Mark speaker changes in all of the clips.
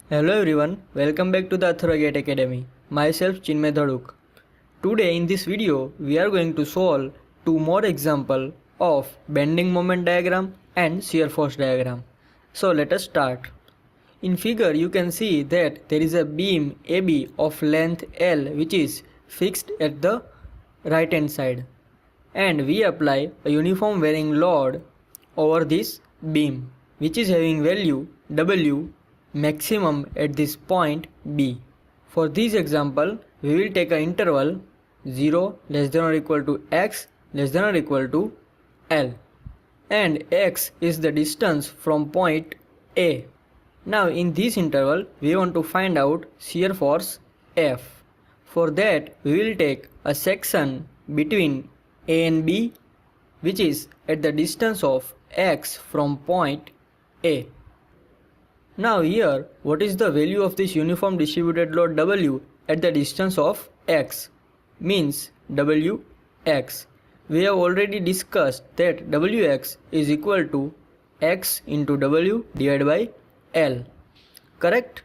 Speaker 1: Hello everyone, welcome back to the Atharva Academy. Myself Chinmay Dhaduk. Today in this video, we are going to solve two more examples of bending moment diagram and shear force diagram. So let us start. In figure you can see that there is a beam AB of length L which is fixed at the right hand side, and we apply a uniform varying load over this beam which is having value W maximum at this point B. For this example, we will take an interval 0 less than or equal to x less than or equal to L, and x is the distance from point A. Now in this interval, we want to find out shear force F. For that, we will take a section between A and B which is at the distance of x from point A. Now here, what is the value of this uniform distributed load W at the distance of x? Means Wx. We have already discussed that Wx is equal to x into W divided by L. Correct?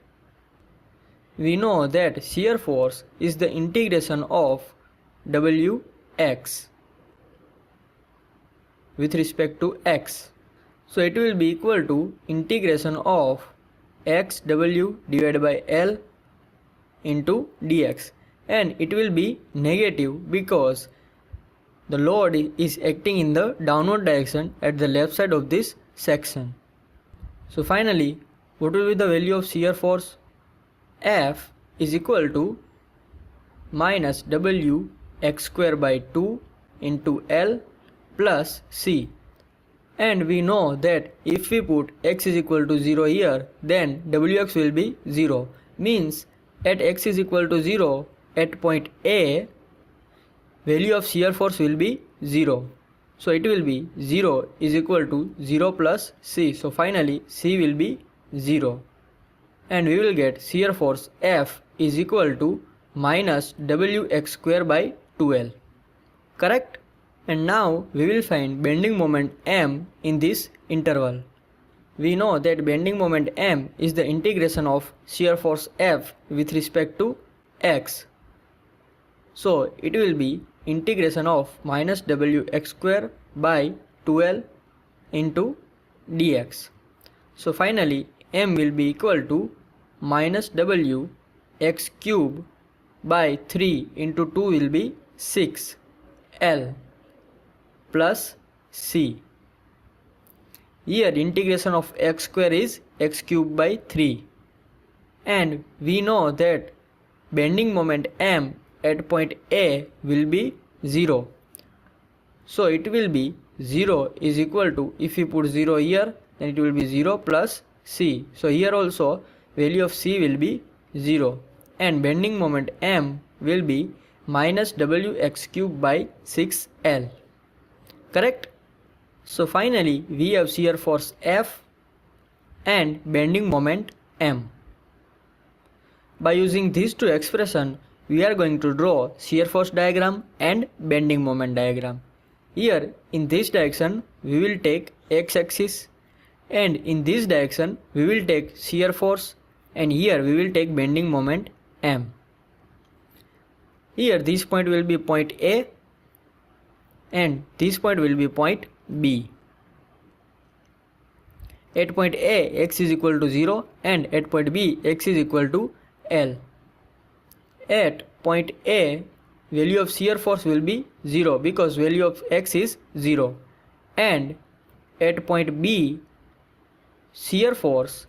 Speaker 1: We know that shear force is the integration of Wx with respect to x. So it will be equal to integration of xw divided by L into dx, and it will be negative because the load is acting in the downward direction at the left side of this section. So finally, what will be the value of shear force? F is equal to minus W x square by 2 into L plus C. And we know that if we put x is equal to 0 here, then Wx will be 0. Means at x is equal to 0, at point A, value of shear force will be 0. So it will be 0 is equal to 0 plus C. So finally C will be 0. And we will get shear force F is equal to minus Wx square by 2L. Correct? And now we will find bending moment M in this interval. We know that bending moment M is the integration of shear force F with respect to x. So it will be integration of minus Wx square by 2L into dx. So finally M will be equal to minus W x cube by 3 into 2 will be 6L plus C. Here integration of x square is x cube by 3, and we know that bending moment M at point A will be 0. So it will be 0 is equal to, if we put 0 here, then it will be 0 plus C. So here also value of C will be 0, and bending moment M will be minus Wx cube by 6L. Correct? So finally we have shear force F and bending moment M. By using these two expressions, we are going to draw shear force diagram and bending moment diagram. Here in this direction we will take x-axis, and in this direction we will take shear force, and here we will take bending moment M. Here this point will be point A, and this point will be point B. At point A, x is equal to 0, and at point B, x is equal to L. At point A, value of shear force will be 0 because value of x is 0, and at point B, shear force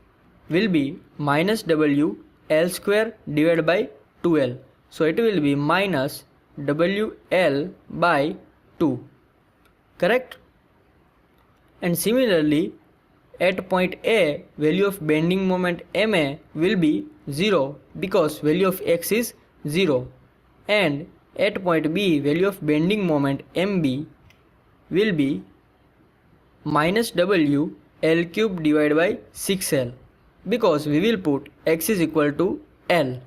Speaker 1: will be minus W L square divided by 2L. So it will be minus WL by 2. Correct? And similarly, at point A, value of bending moment MA will be 0 because value of x is 0, and at point B, value of bending moment MB will be minus W L cube divided by 6L because we will put x is equal to L.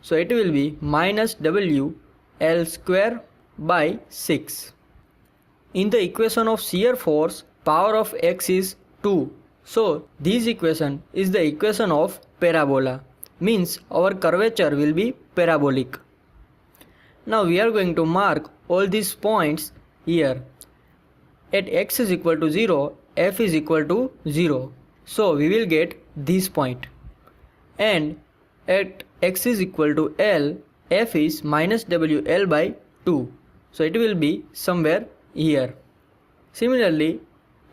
Speaker 1: So it will be minus W L square by 6. In the equation of shear force, power of x is 2. So this equation is the equation of parabola, means our curvature will be parabolic. Now we are going to mark all these points here. At x is equal to 0, f is equal to 0. So we will get this point. And at x is equal to L, f is minus WL by 2. So it will be somewhere here. Similarly,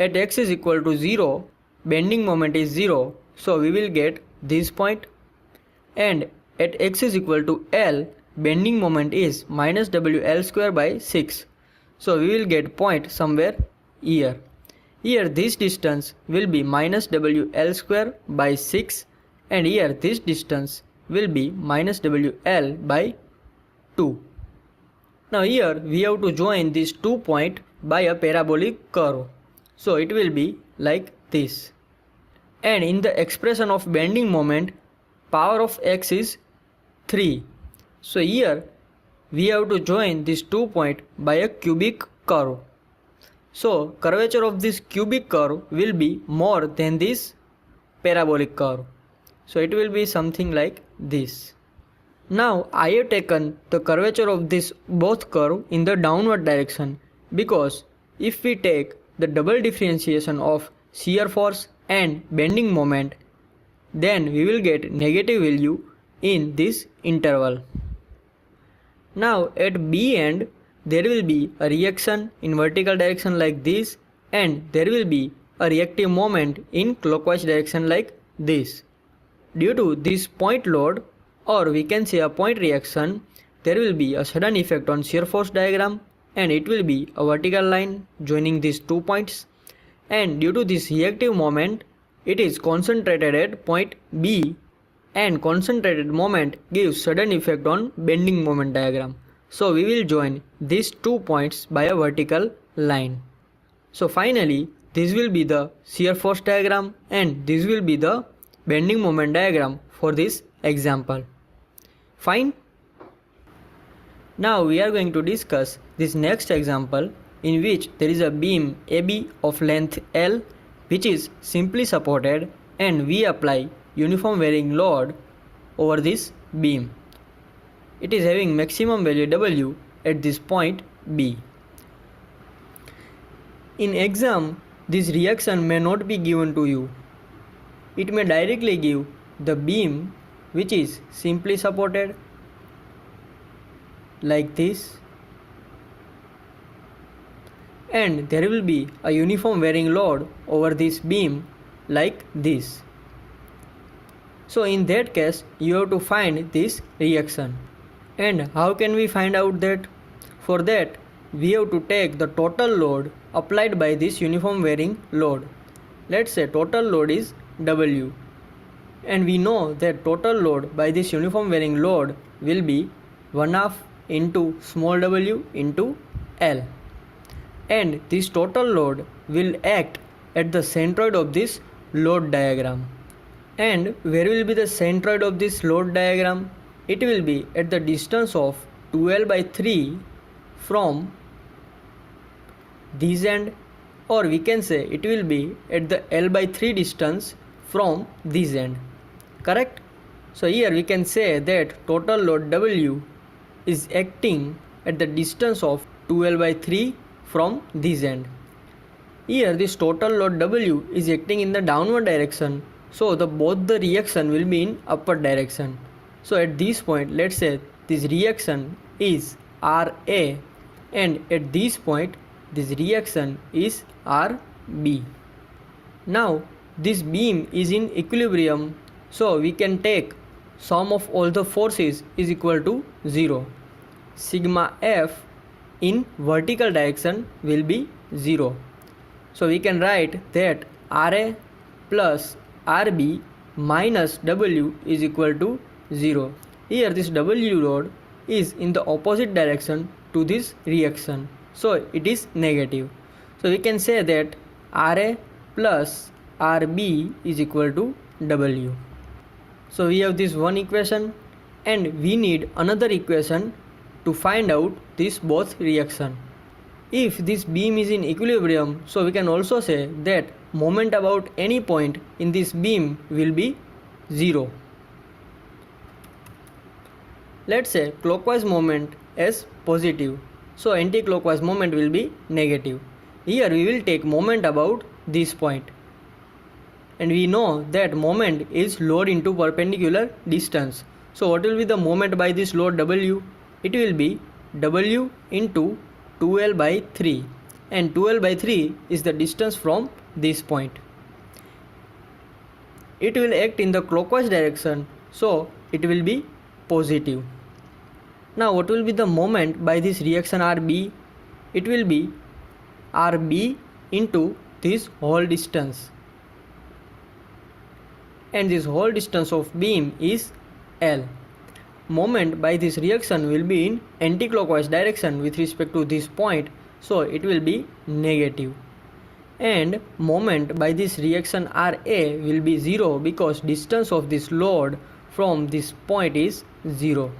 Speaker 1: at x is equal to 0, bending moment is 0. So we will get this point. And at x is equal to L, bending moment is minus WL square by 6. So we will get point somewhere here. Here this distance will be minus WL square by 6, and here this distance will be minus WL by 2. Now here we have to join these 2 points by a parabolic curve. So it will be like this. And in the expression of bending moment, power of x is 3. So here we have to join these 2 points by a cubic curve. So curvature of this cubic curve will be more than this parabolic curve. So it will be something like this. Now I have taken the curvature of this both curve in the downward direction, because if we take the double differentiation of shear force and bending moment, then we will get negative value in this interval. Now at B end, there will be a reaction in vertical direction like this, and there will be a reactive moment in clockwise direction like this. Due to this point load, or we can say a point reaction, there will be a sudden effect on shear force diagram, and it will be a vertical line joining these 2 points. And due to this reactive moment, it is concentrated at point B, and concentrated moment gives sudden effect on bending moment diagram. So we will join these 2 points by a vertical line. So finally this will be the shear force diagram, and this will be the bending moment diagram for this example. Fine. Now we are going to discuss this next example, in which there is a beam AB of length L which is simply supported, and we apply uniform varying load over this beam. It is having maximum value W at this point B. In exam, this reaction may not be given to you. It may directly give the beam which is simply supported like this, and there will be a uniform varying load over this beam like this. So in that case, you have to find this reaction. And how can we find out that? For that, we have to take the total load applied by this uniform varying load. Let's say total load is W, and we know that total load by this uniform varying load will be 1/2 into small w into L, and this total load will act at the centroid of this load diagram. And where will be the centroid of this load diagram? It will be at the distance of 2L by 3 from this end, or we can say it will be at the L by 3 distance from this end. Correct? So here we can say that total load W is acting at the distance of 2L by 3 from this end. Here this total load W is acting in the downward direction, so both the reaction will be in upward direction. So at this point, let's say this reaction is RA, and at this point this reaction is RB. Now this beam is in equilibrium, so we can take sum of all the forces is equal to 0. Sigma F in vertical direction will be 0. So we can write that RA plus RB minus W is equal to 0. Here this W load is in the opposite direction to this reaction, so it is negative. So we can say that RA plus RB is equal to W. So we have this one equation, and we need another equation to find out this both reaction. If this beam is in equilibrium, so we can also say that moment about any point in this beam will be 0. Let's say clockwise moment as positive, so anti-clockwise moment will be negative. Here we will take moment about this point, and we know that moment is load into perpendicular distance. So what will be the moment by this load W? It will be W into 2L by 3, and 2L by 3 is the distance from this point. It will act in the clockwise direction, so it will be positive. Now what will be the moment by this reaction RB? It will be RB into this whole distance, and this whole distance of beam is L. Moment by this reaction will be in anti-clockwise direction with respect to this point, so it will be negative. And moment by this reaction RA will be 0 because distance of this load from this point is 0.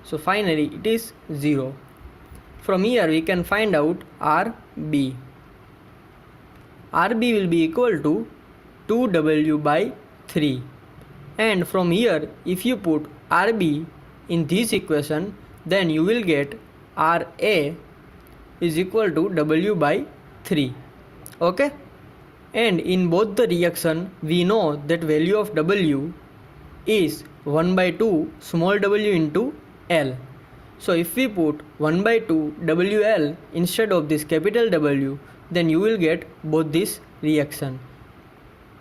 Speaker 1: So finally it is 0. From here we can find out RB. RB will be equal to 2W by 3. And from here if you put RB in this equation, then you will get RA is equal to W by 3. Okay? And in both the reaction we know that value of W is 1 by 2 small w into L. So if we put 1 by 2 WL instead of this capital W, then you will get both this reaction.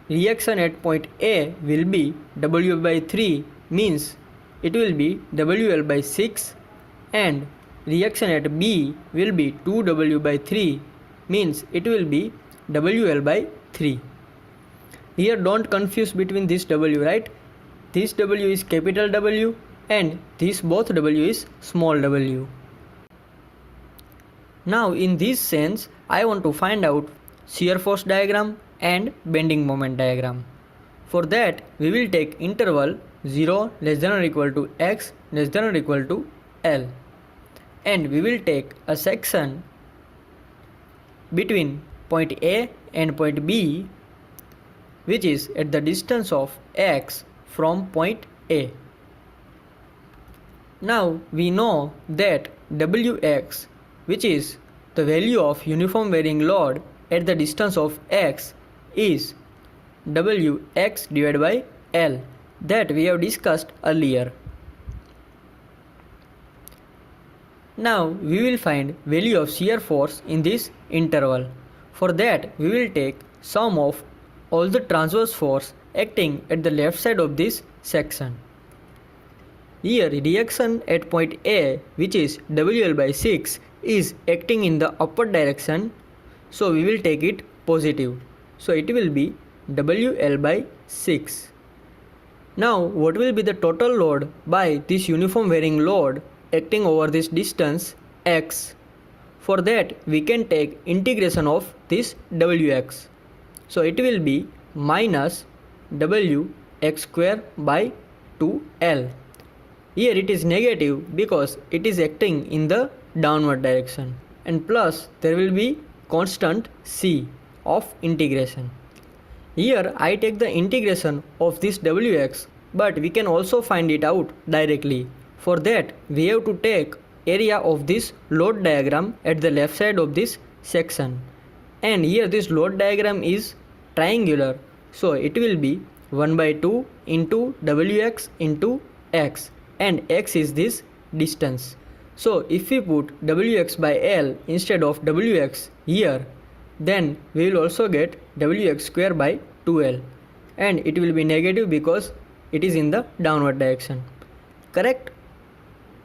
Speaker 1: Reaction at point A will be W by 3, means it will be WL by 6, and reaction at B will be 2W by 3, means it will be WL by 3. Here don't confuse between this W, right? This W is capital W and this both W is small w. Now in this sense I want to find out shear force diagram and bending moment diagram. For that we will take interval 0 less than or equal to x less than or equal to L, and we will take a section between point A and point B which is at the distance of x from point A. Now we know that Wx, which is the value of uniform varying load at the distance of x, is Wx divided by L, that we have discussed earlier. Now we will find value of shear force in this interval. For that we will take sum of all the transverse force acting at the left side of this section. Here reaction at point A, which is WL by 6, is acting in the upward direction, so we will take it positive. So it will be WL by 6. Now what will be the total load by this uniform varying load acting over this distance x? For that we can take integration of this Wx. So it will be minus Wx square by 2L. Here it is negative because it is acting in the downward direction, and plus there will be constant c of integration. Here I take the integration of this Wx, but we can also find it out directly. For that we have to take area of this load diagram at the left side of this section, and here this load diagram is triangular, so it will be 1 by 2 into Wx into x, and x is this distance. So if we put Wx by L instead of Wx here, then we will also get Wx square by 2L, and it will be negative because it is in the downward direction. Correct?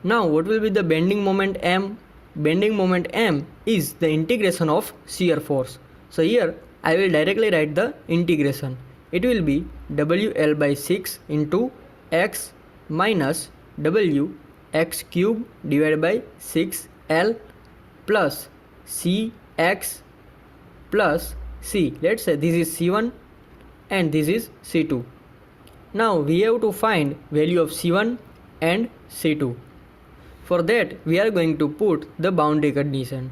Speaker 1: Now what will be the bending moment M? Bending moment M is the integration of shear force. So here I will directly write the integration. It will be WL by 6 into x minus W x cube divided by 6L plus Cx plus C. Let's say this is C1 and this is C2. Now we have to find value of C1 and C2. For that we are going to put the boundary condition.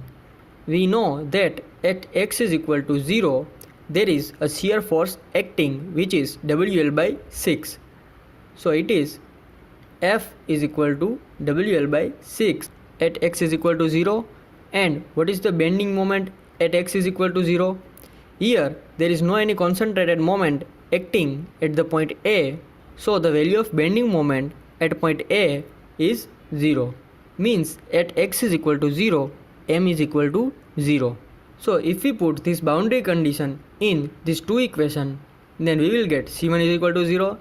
Speaker 1: We know that at x is equal to 0, there is a shear force acting which is WL by 6. So it is F is equal to WL by 6 at x is equal to 0. And what is the bending moment at x is equal to 0? Here there is no any concentrated moment acting at the point A. So the value of bending moment at point A is 0. Means at x is equal to 0, m is equal to 0. So if we put this boundary condition in these two equations, then we will get C1 is equal to 0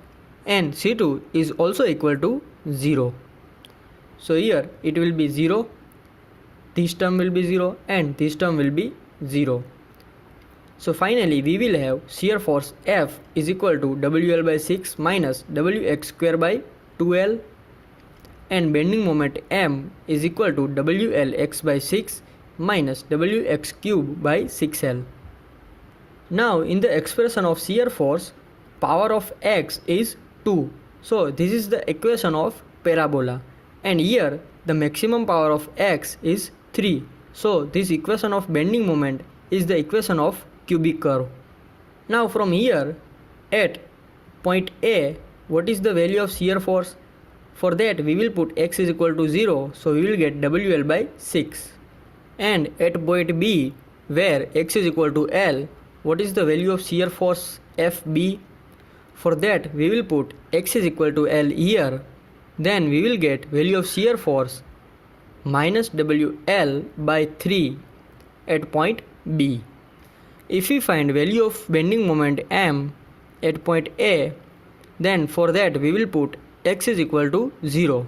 Speaker 1: and C2 is also equal to 0. So here it will be 0, this term will be 0 and this term will be 0. So finally we will have shear force F is equal to WL by 6 minus WX square by 2L, and bending moment M is equal to WLX by 6 minus WX cube by 6L. Now in the expression of shear force, power of X is 2. So this is the equation of parabola, and here the maximum power of X is 3. So this equation of bending moment is the equation of cubic curve. Now from here at point A, what is the value of shear force? For that we will put x is equal to 0, so we will get WL by 6. And at point B, where x is equal to L, what is the value of shear force FB? For that we will put x is equal to L here. Then we will get value of shear force minus WL by 3 at point B. If we find value of bending moment M at point A, then for that we will put x is equal to 0.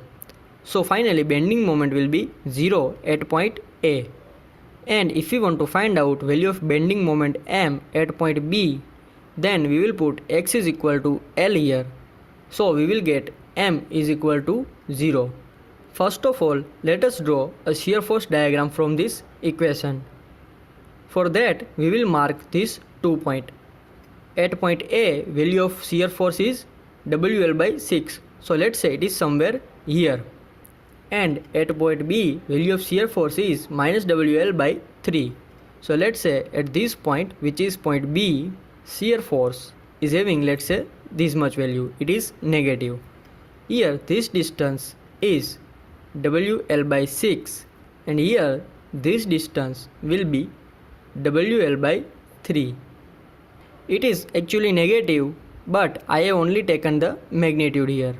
Speaker 1: So finally bending moment will be 0 at point A. And if we want to find out value of bending moment M at point B, then we will put x is equal to L here. So we will get M is equal to 0. First of all, let us draw a shear force diagram from this equation. For that we will mark this 2 point. At point A, value of shear force is WL by 6. So let's say it is somewhere here. And at point B, value of shear force is minus WL by 3. So let's say at this point, which is point B, shear force is having, let's say, this much value. It is negative. Here this distance is WL by 6, and here this distance will be WL by 3. It is actually negative, but I have only taken the magnitude here.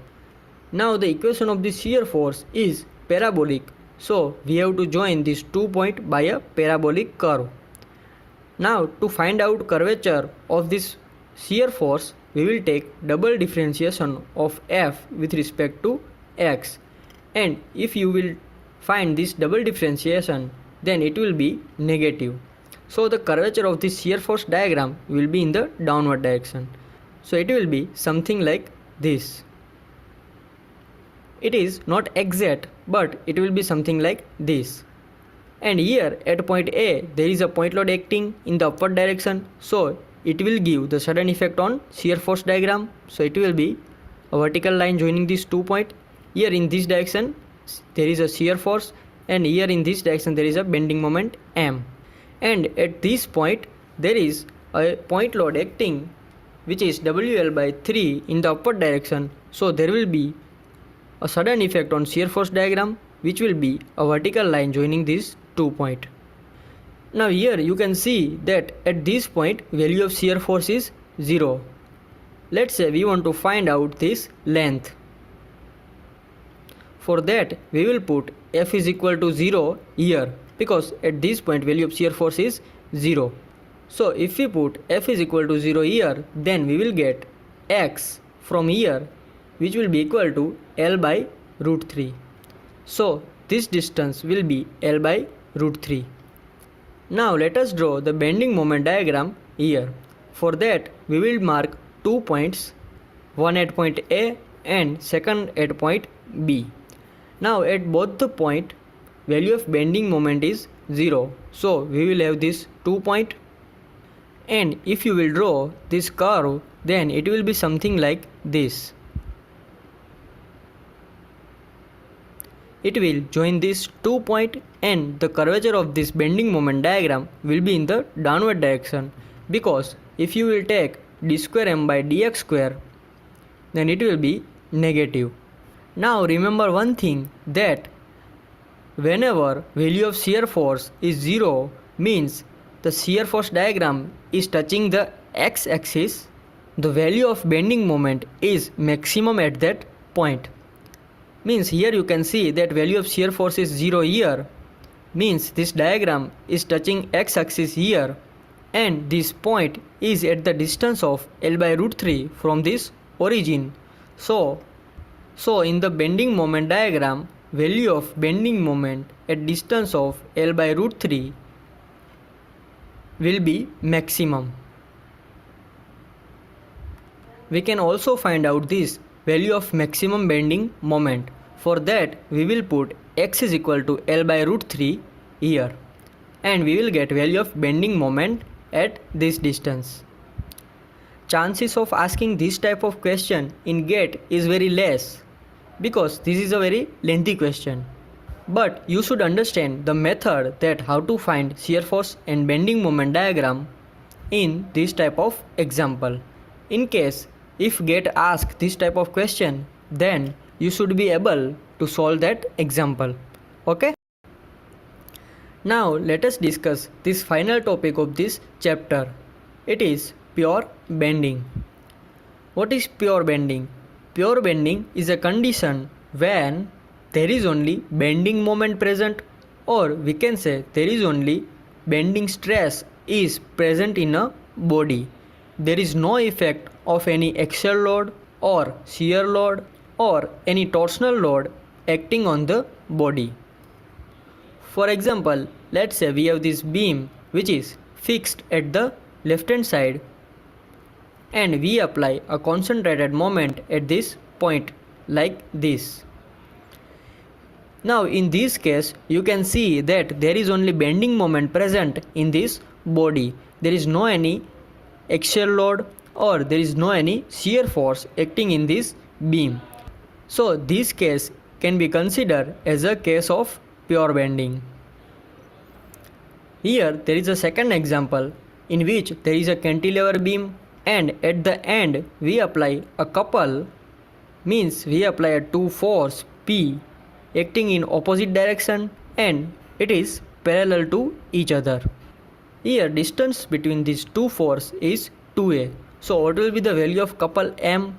Speaker 1: Now the equation of the shear force is parabolic, so we have to join these 2 points by a parabolic curve. Now to find out curvature of this shear force, we will take double differentiation of F with respect to x, and if you will find this double differentiation, then it will be negative. So the curvature of this shear force diagram will be in the downward direction. So it will be something like this. It is not exact, but it will be something like this. And here at point A, there is a point load acting in the upward direction, so it will give the sudden effect on shear force diagram. So it will be a vertical line joining these 2 points. Here in this direction there is a shear force, and here in this direction there is a bending moment M. And at this point there is a point load acting which is WL by 3 in the upward direction, so there will be a sudden effect on shear force diagram, which will be a vertical line joining these 2 points. Now here you can see that at this point value of shear force is 0. Let's say we want to find out this length. For that we will put F is equal to 0 here, because at this point value of shear force is 0. So if we put F is equal to 0 here, then we will get X from here, which will be equal to L by root 3. So this distance will be L by root 3. Now let us draw the bending moment diagram here. For that we will mark 2 points, one at point A and second at point B. Now at both the point value of bending moment is 0. So we will have this 2 point, and if you will draw this curve, then it will be something like this. It will join this 2 point, and the curvature of this bending moment diagram will be in the downward direction, because if you will take d square m by dx square, then it will be negative. Now remember one thing, that whenever value of shear force is 0 means the shear force diagram is touching the x-axis, the value of bending moment is maximum at that point. Means here you can see that value of shear force is 0 here, means this diagram is touching x-axis here, and this point is at the distance of L by root 3 from this origin. So in the bending moment diagram, value of bending moment at distance of L by root 3 will be maximum. We can also find out this value of maximum bending moment. For that we will put x is equal to L by root 3 here, and we will get value of bending moment at this distance. Chances of asking this type of question in GATE is very less, because this is a very lengthy question. But you should understand the method that how to find shear force and bending moment diagram in this type of example. In case if GATE asks this type of question, then you should be able to solve that example. Okay? Now let us discuss this final topic of this chapter. It is pure bending. What is pure bending? Pure bending is a condition when there is only bending moment present, or we can say there is only bending stress is present in a body. There is no effect of any axial load or shear load or any torsional load acting on the body. For example, let's say we have this beam which is fixed at the left hand side, and we apply a concentrated moment at this point like this. Now in this case you can see that there is only bending moment present in this body. There is no any axial load or there is no any shear force acting in this beam. So this case can be considered as a case of pure bending. Here there is a second example in which there is a cantilever beam, and at the end we apply a couple, means we apply a two force P acting in opposite direction, and it is parallel to each other. Here distance between these two force is 2a. So what will be the value of couple M?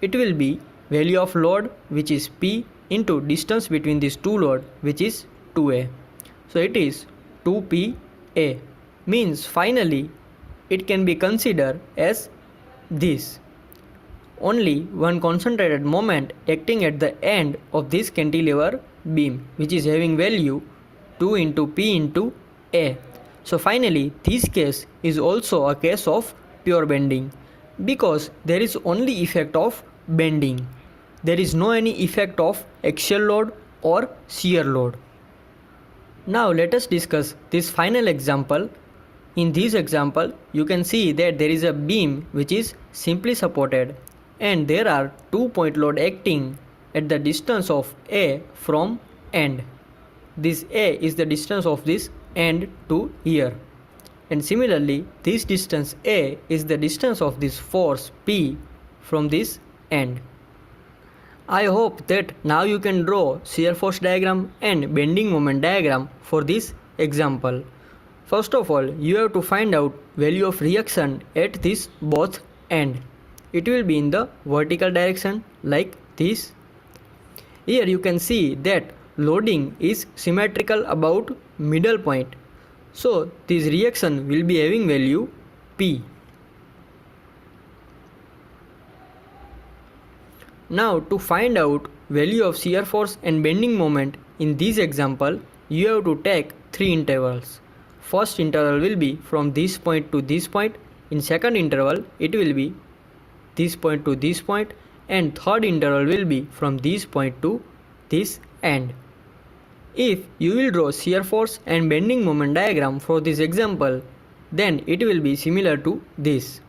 Speaker 1: It will be value of load, which is P, into distance between these two load, which is 2a. So it is 2pa. Means finally it can be considered as this. Only one concentrated moment acting at the end of this cantilever beam, which is having value 2 into P into A. So finally this case is also a case of pure bending, because there is only effect of bending. There is no any effect of axial load or shear load. Now let us discuss this final example. In this example you can see that there is a beam which is simply supported, and there are 2 point load acting at the distance of A from end. This A is the distance of this end to here, and similarly this distance A is the distance of this force P from this end. I hope that now you can draw shear force diagram and bending moment diagram for this example. First of all, you have to find out value of reaction at this both end. It will be in the vertical direction like this. Here you can see that loading is symmetrical about middle point. So this reaction will be having value P. Now to find out value of shear force and bending moment in this example, you have to take 3 intervals. First interval will be from this point to this point. In second interval it will be this point to this point, and third interval will be from this point to this end. If you will draw shear force and bending moment diagram for this example, then it will be similar to this.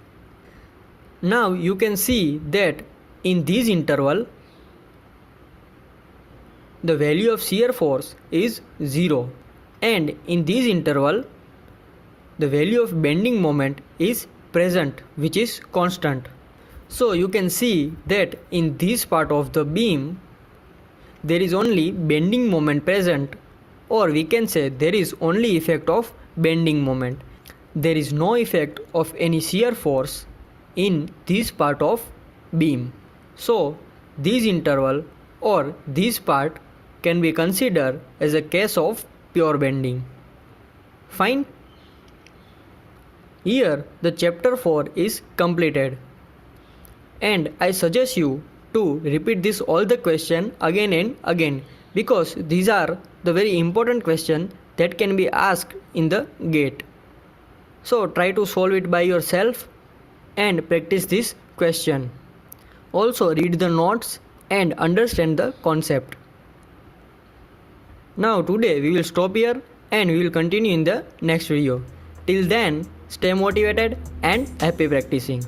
Speaker 1: Now you can see that in this interval the value of shear force is 0, and in this interval the value of bending moment is present, which is constant. So you can see that in this part of the beam there is only bending moment present, or we can say there is only effect of bending moment. There is no effect of any shear force in this part of beam. So this interval or this part can be considered as a case of pure bending. Fine. Here the chapter 4 is completed, and I suggest you to repeat this all the question again and again, because these are the very important question that can be asked in the GATE. So try to solve it by yourself and practice this question. Also read the notes and understand the concept. Now today we will stop here and we will continue in the next video. Till then, stay motivated and happy practicing.